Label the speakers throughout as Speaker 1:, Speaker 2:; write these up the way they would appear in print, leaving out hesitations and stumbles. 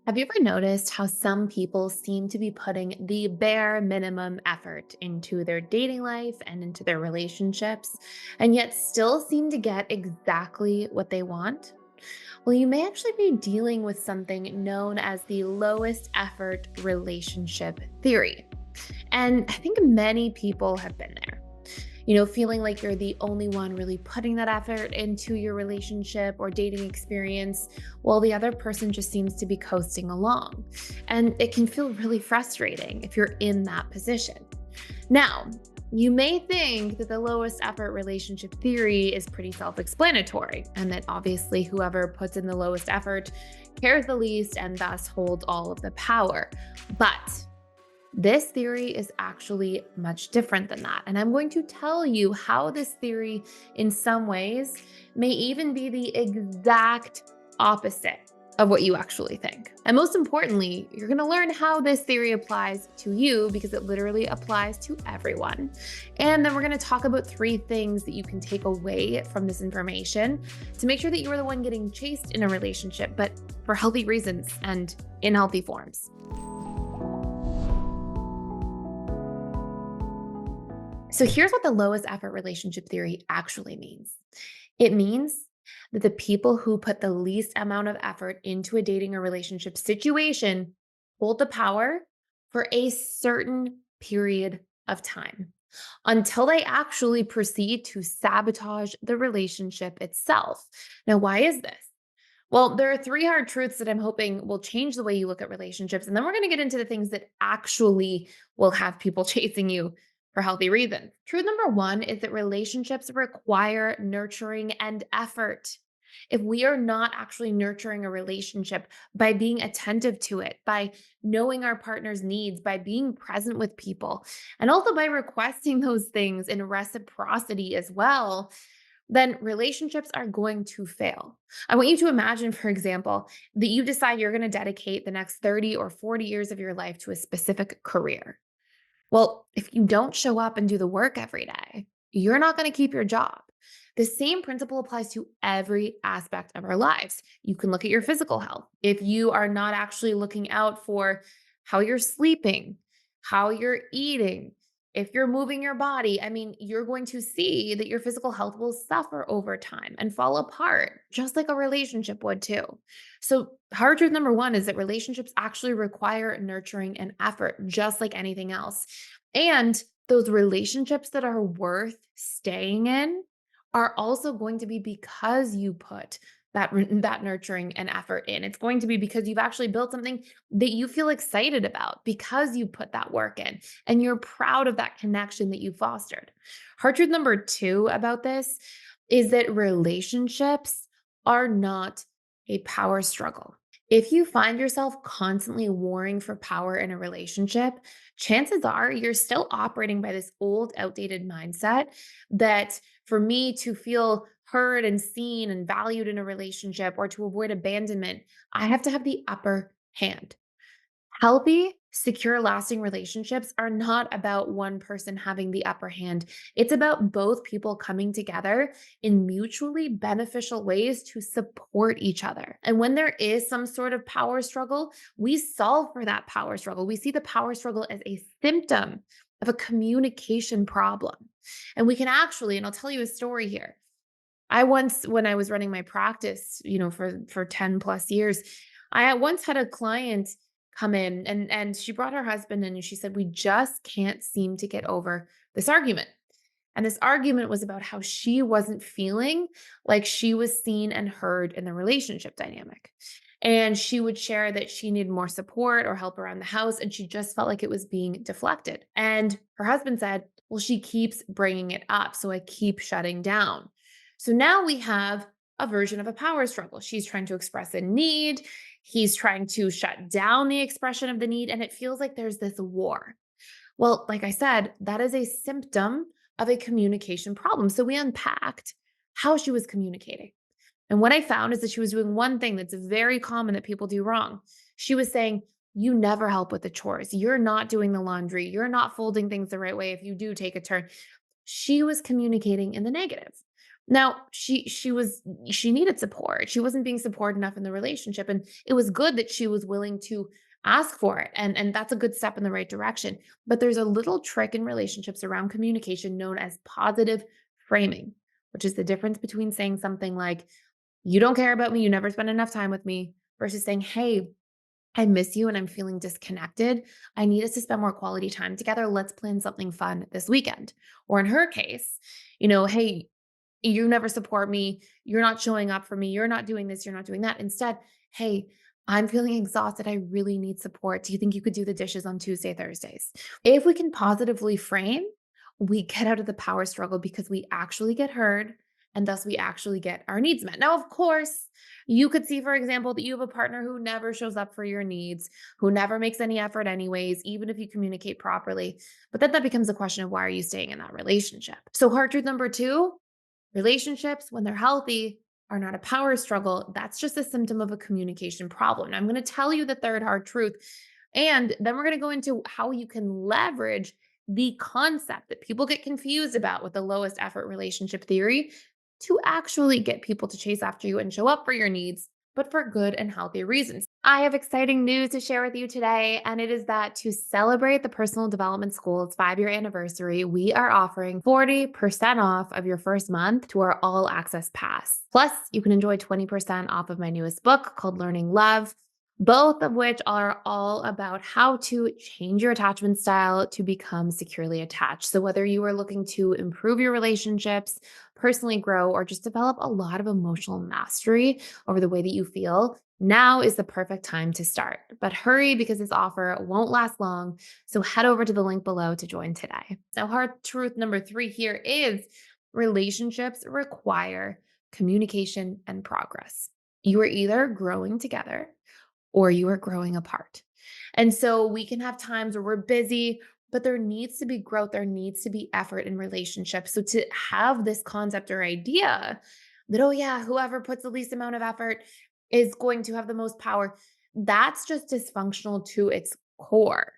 Speaker 1: Have you ever noticed how some people seem to be putting the bare minimum effort into their dating life and into their relationships, and yet still seem to get exactly what they want? Well, you may actually be dealing with something known as the lowest effort relationship theory. And I think many people have been there. Feeling like you're the only one really putting that effort into your relationship or dating experience, while the other person just seems to be coasting along. And it can feel really frustrating if you're in that position. Now, you may think that the lowest effort relationship theory is pretty self explanatory, and that obviously whoever puts in the lowest effort cares the least and thus holds all of the power. But this theory is actually much different than that. And I'm going to tell you how this theory, in some ways, may even be the exact opposite of what you actually think. And most importantly, you're going to learn how this theory applies to you because it literally applies to everyone. And then we're going to talk about three things that you can take away from this information to make sure that you are the one getting chased in a relationship, but for healthy reasons and in healthy forms. So here's what the lowest effort relationship theory actually means. It means that the people who put the least amount of effort into a dating or relationship situation hold the power for a certain period of time until they actually proceed to sabotage the relationship itself. Now, why is this? Well, there are three hard truths that I'm hoping will change the way you look at relationships. And then we're going to get into the things that actually will have people chasing you for healthy reasons. Truth number one is that relationships require nurturing and effort. If we are not actually nurturing a relationship by being attentive to it, by knowing our partner's needs, by being present with people, and also by requesting those things in reciprocity as well, then relationships are going to fail. I want you to imagine, for example, that you decide you're going to dedicate the next 30 or 40 years of your life to a specific career. Well, if you don't show up and do the work every day, you're not going to keep your job. The same principle applies to every aspect of our lives. You can look at your physical health. If you are not actually looking out for how you're sleeping, how you're eating, if you're moving your body, you're going to see that your physical health will suffer over time and fall apart, just like a relationship would too. So, hard truth number one is that relationships actually require nurturing and effort, just like anything else. And those relationships that are worth staying in are also going to be because you put that nurturing and effort in. It's going to be because you've actually built something that you feel excited about because you put that work in and you're proud of that connection that you fostered. Hard truth number two about this is that relationships are not a power struggle. If you find yourself constantly warring for power in a relationship, chances are you're still operating by this old, outdated mindset that for me to feel heard and seen and valued in a relationship or to avoid abandonment, I have to have the upper hand. Healthy, secure, lasting relationships are not about one person having the upper hand. It's about both people coming together in mutually beneficial ways to support each other. And when there is some sort of power struggle, we solve for that power struggle. We see the power struggle as a symptom of a communication problem. And we can actually, and I'll tell you a story here. I once, when I was running my practice, for 10 plus years, I once had a client come in and she brought her husband in and she said, "We just can't seem to get over this argument." And this argument was about how she wasn't feeling like she was seen and heard in the relationship dynamic. And she would share that she needed more support or help around the house. And she just felt like it was being deflected. And her husband said, "Well, she keeps bringing it up. So I keep shutting down." So now we have a version of a power struggle. She's trying to express a need. He's trying to shut down the expression of the need. And it feels like there's this war. Well, like I said, that is a symptom of a communication problem. So we unpacked how she was communicating. And what I found is that she was doing one thing that's very common that people do wrong. She was saying, "You never help with the chores. You're not doing the laundry. You're not folding things the right way. If you do take a turn." She was communicating in the negative. Now, she needed support. She wasn't being supported enough in the relationship, and it was good that she was willing to ask for it, and that's a good step in the right direction. But there's a little trick in relationships around communication known as positive framing, which is the difference between saying something like, "You don't care about me, you never spend enough time with me," versus saying, "Hey, I miss you and I'm feeling disconnected. I need us to spend more quality time together. Let's plan something fun this weekend." Or in her case, "Hey, you never support me. You're not showing up for me. You're not doing this. You're not doing that." Instead, "Hey, I'm feeling exhausted. I really need support. Do you think you could do the dishes on Tuesday, Thursdays?" If we can positively frame, we get out of the power struggle because we actually get heard and thus we actually get our needs met. Now, of course, you could see, for example, that you have a partner who never shows up for your needs, who never makes any effort, anyways, even if you communicate properly. But then that becomes a question of, why are you staying in that relationship? So, hard truth number two: relationships, when they're healthy, are not a power struggle. That's just a symptom of a communication problem. Now, I'm going to tell you the third hard truth, and then we're going to go into how you can leverage the concept that people get confused about with the lowest effort relationship theory to actually get people to chase after you and show up for your needs, but for good and healthy reasons. I have exciting news to share with you today, and it is that to celebrate the Personal Development School's 5-year anniversary, we are offering 40% off of your first month to our all access pass. Plus, you can enjoy 20% off of my newest book called Learning Love, both of which are all about how to change your attachment style to become securely attached. So, whether you are looking to improve your relationships, personally grow, or just develop a lot of emotional mastery over the way that you feel, now is the perfect time to start. But hurry, because this offer won't last long. So, head over to the link below to join today. Now, hard truth number three here is relationships require communication and progress. You are either growing together or you are growing apart. And so we can have times where we're busy, but there needs to be growth, there needs to be effort in relationships. So to have this concept or idea that, oh, yeah, whoever puts the least amount of effort is going to have the most power, that's just dysfunctional to its core.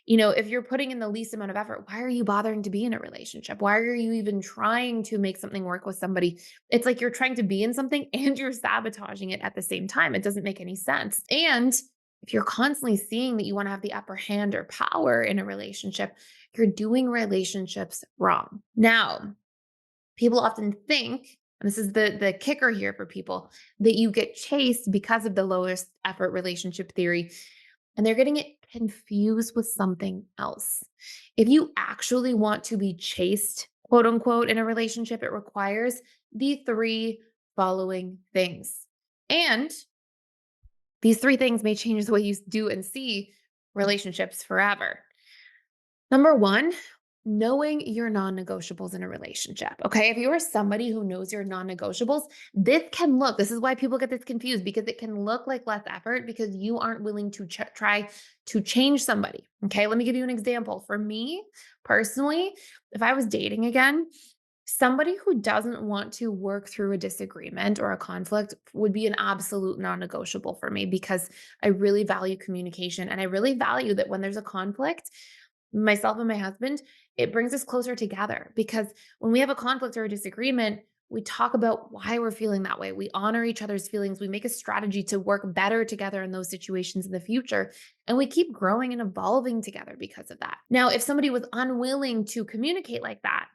Speaker 1: If you're putting in the least amount of effort, why are you bothering to be in a relationship? Why are you even trying to make something work with somebody? It's like you're trying to be in something and you're sabotaging it at the same time. It doesn't make any sense. And if you're constantly seeing that you want to have the upper hand or power in a relationship, you're doing relationships wrong. Now, people often think, and this is the kicker here for people, that you get chased because of the lowest effort relationship theory, and they're getting it confused with something else. If you actually want to be chased, quote unquote, in a relationship, it requires the three following things. And these three things may change the way you do and see relationships forever. Number one, knowing your non negotiables in a relationship. Okay. If you are somebody who knows your non negotiables, this is why people get this confused, because it can look like less effort because you aren't willing to try to change somebody. Okay. Let me give you an example. For me personally, if I was dating again, somebody who doesn't want to work through a disagreement or a conflict would be an absolute non negotiable for me, because I really value communication and I really value that when there's a conflict, myself and my husband, it brings us closer together, because when we have a conflict or a disagreement, we talk about why we're feeling that way. We honor each other's feelings. We make a strategy to work better together in those situations in the future. And we keep growing and evolving together because of that. Now, if somebody was unwilling to communicate like that,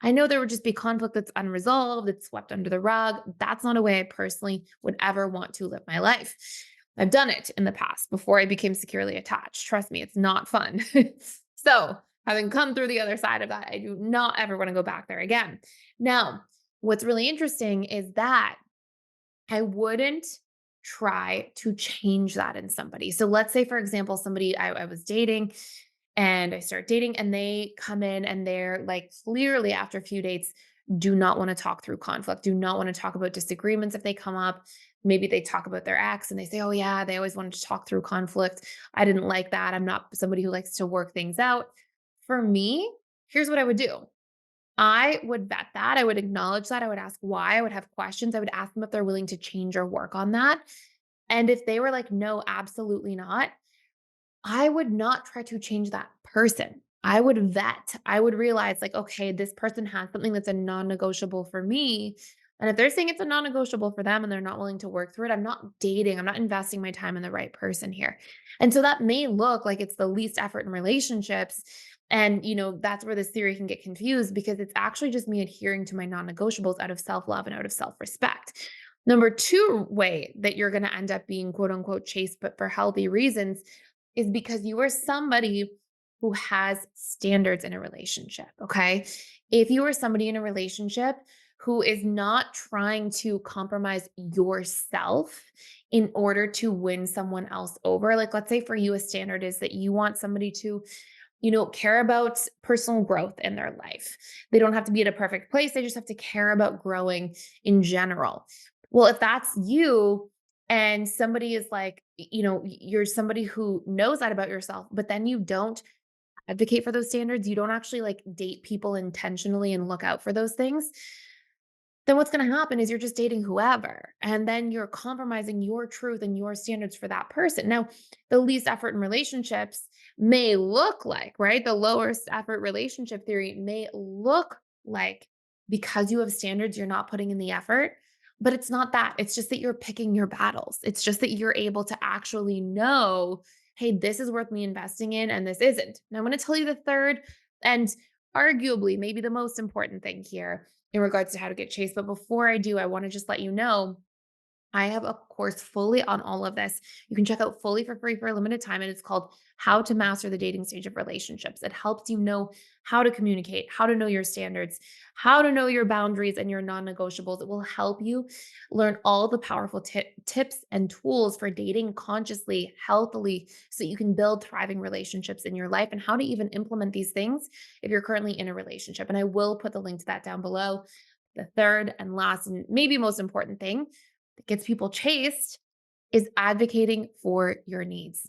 Speaker 1: I know there would just be conflict that's unresolved, it's swept under the rug. That's not a way I personally would ever want to live my life. I've done it in the past before I became securely attached. Trust me, it's not fun. So, having come through the other side of that, I do not ever want to go back there again. Now, what's really interesting is that I wouldn't try to change that in somebody. So let's say, for example, somebody I was dating, and I start dating and they come in and they're like, clearly after a few dates, do not want to talk through conflict, do not want to talk about disagreements if they come up. Maybe they talk about their ex and they say, oh, yeah, they always wanted to talk through conflict. I didn't like that. I'm not somebody who likes to work things out. For me, here's what I would do: I would vet that. I would acknowledge that. I would ask why. I would have questions. I would ask them if they're willing to change or work on that. And if they were like, no, absolutely not, I would not try to change that person. I would vet. I would realize like, okay, this person has something that's a non-negotiable for me. And if they're saying it's a non-negotiable for them and they're not willing to work through it, I'm not dating. I'm not investing my time in the right person here. And so that may look like it's the least effort in relationships. And, that's where this theory can get confused because it's actually just me adhering to my non-negotiables out of self-love and out of self-respect. Number two way that you're going to end up being quote unquote chased, but for healthy reasons, is because you are somebody who has standards in a relationship, okay? If you are somebody in a relationship who is not trying to compromise yourself in order to win someone else over, like let's say for you, a standard is that you want somebody to care about personal growth in their life. They don't have to be at a perfect place. They just have to care about growing in general. Well, if that's you and somebody is like, you're somebody who knows that about yourself, but then you don't advocate for those standards, you don't actually like date people intentionally and look out for those things, then what's going to happen is you're just dating whoever. And then you're compromising your truth and your standards for that person. Now, the least effort in relationships may look like, right? The lowest effort relationship theory may look like because you have standards, you're not putting in the effort. But it's not that. It's just that you're picking your battles. It's just that you're able to actually know, hey, this is worth me investing in and this isn't. Now, I'm going to tell you the third and arguably maybe the most important thing here in regards to how to get chased. But before I do, I want to just let you know I have a course fully on all of this. You can check out fully for free for a limited time, and it's called How to Master the Dating Stage of Relationships. It helps you know how to communicate, how to know your standards, how to know your boundaries and your non negotiables. It will help you learn all the powerful tips and tools for dating consciously, healthily, so that you can build thriving relationships in your life and how to even implement these things if you're currently in a relationship. And I will put the link to that down below. The third and last, and maybe most important thing that gets people chased is advocating for your needs.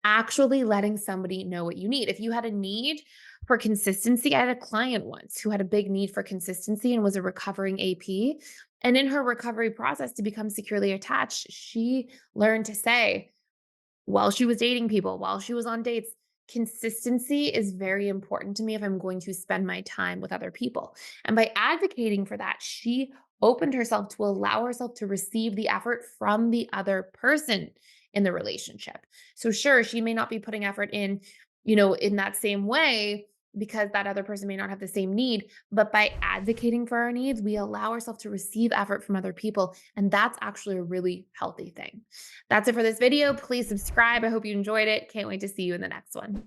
Speaker 1: Actually letting somebody know what you need. If you had a need for consistency, I had a client once who had a big need for consistency and was a recovering AP. And in her recovery process to become securely attached, she learned to say, while she was dating people, while she was on dates, consistency is very important to me if I'm going to spend my time with other people. And by advocating for that, she opened herself to allow herself to receive the effort from the other person in the relationship. So sure, she may not be putting effort in, in that same way because that other person may not have the same need, but by advocating for our needs, we allow ourselves to receive effort from other people, and that's actually a really healthy thing. That's it for this video. Please subscribe. I hope you enjoyed it. Can't wait to see you in the next one.